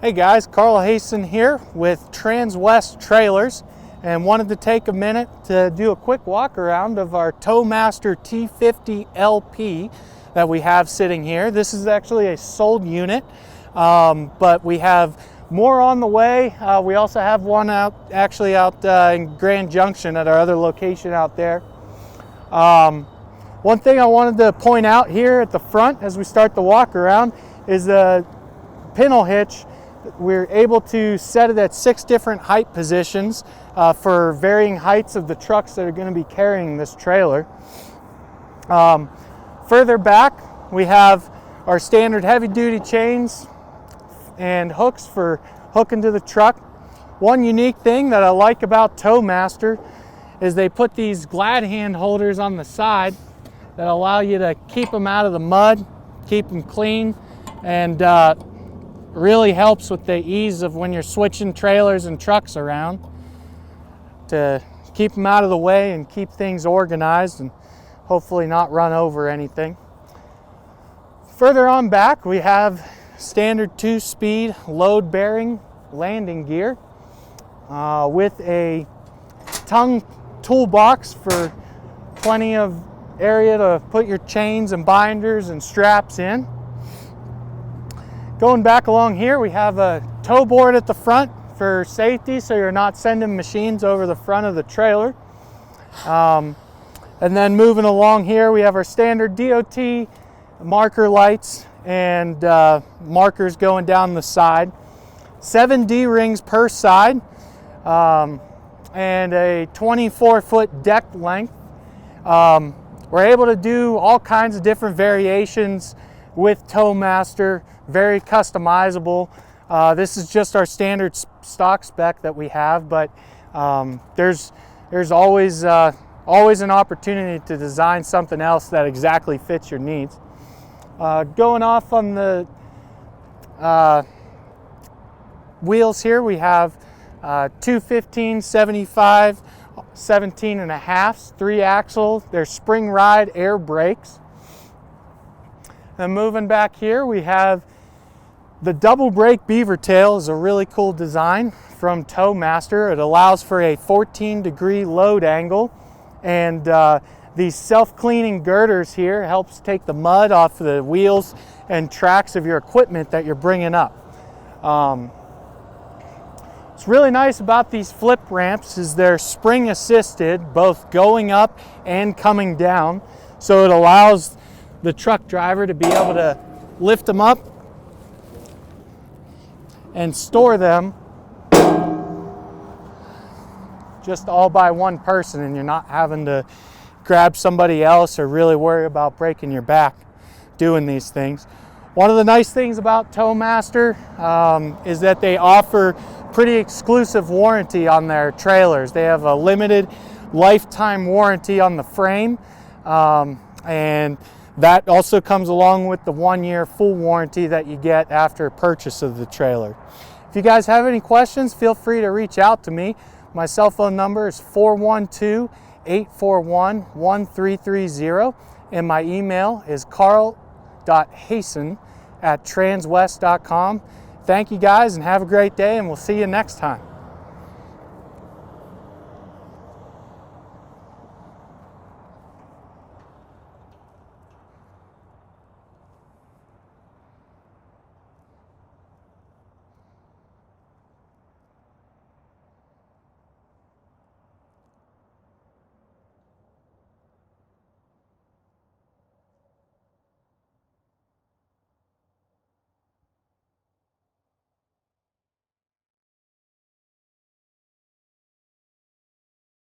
Hey guys, Carl Hasten here with Transwest Trailers and wanted to take a minute to do a quick walk around of our Towmaster T-50LP that we have sitting here. This is actually a sold unit, but we have more on the way. We also have one out in Grand Junction at our other location out there. One thing I wanted to point out here at the front as we start the walk around is the pintle hitch. We're able to set it at 6 different height positions for varying heights of the trucks that are going to be carrying this trailer. Further back, we have our standard heavy-duty chains and hooks for hooking to the truck. One unique thing that I like about Towmaster is they put these glad hand holders on the side that allow you to keep them out of the mud, keep them clean, and really helps with the ease of when you're switching trailers and trucks around to keep them out of the way and keep things organized and hopefully not run over anything. Further on back, we have standard 2-speed load bearing landing gear with a tongue toolbox for plenty of area to put your chains and binders and straps in. Going back along here, we have a tow board at the front for safety, so you're not sending machines over the front of the trailer. And then moving along here, we have our standard DOT marker lights and markers going down the side. 7 D-rings per side and a 24-foot deck length. We're able to do all kinds of different variations with Towmaster, very customizable. This is just our standard stock spec that we have, but there's always an opportunity to design something else that exactly fits your needs. Going off on the wheels here, we have 215, 75, 17 and a half, 3-axle. They're spring ride air brakes. Then moving back here, we have the double brake beaver tail. Is a really cool design from Towmaster. It allows for a 14-degree load angle, and these self-cleaning girders here helps take the mud off the wheels and tracks of your equipment that you're bringing up. What's really nice about these flip ramps is they're spring assisted, both going up and coming down, so it allows the truck driver to be able to lift them up and store them just all by one person, and you're not having to grab somebody else or really worry about breaking your back doing these things. One of the nice things about Towmaster is that they offer pretty exclusive warranty on their trailers. They have a limited lifetime warranty on the frame, and that also comes along with the 1-year full warranty that you get after purchase of the trailer. If you guys have any questions, feel free to reach out to me. My cell phone number is 412-841-1330, and my email is carl.hasten@transwest.com. Thank you guys and have a great day, and we'll see you next time.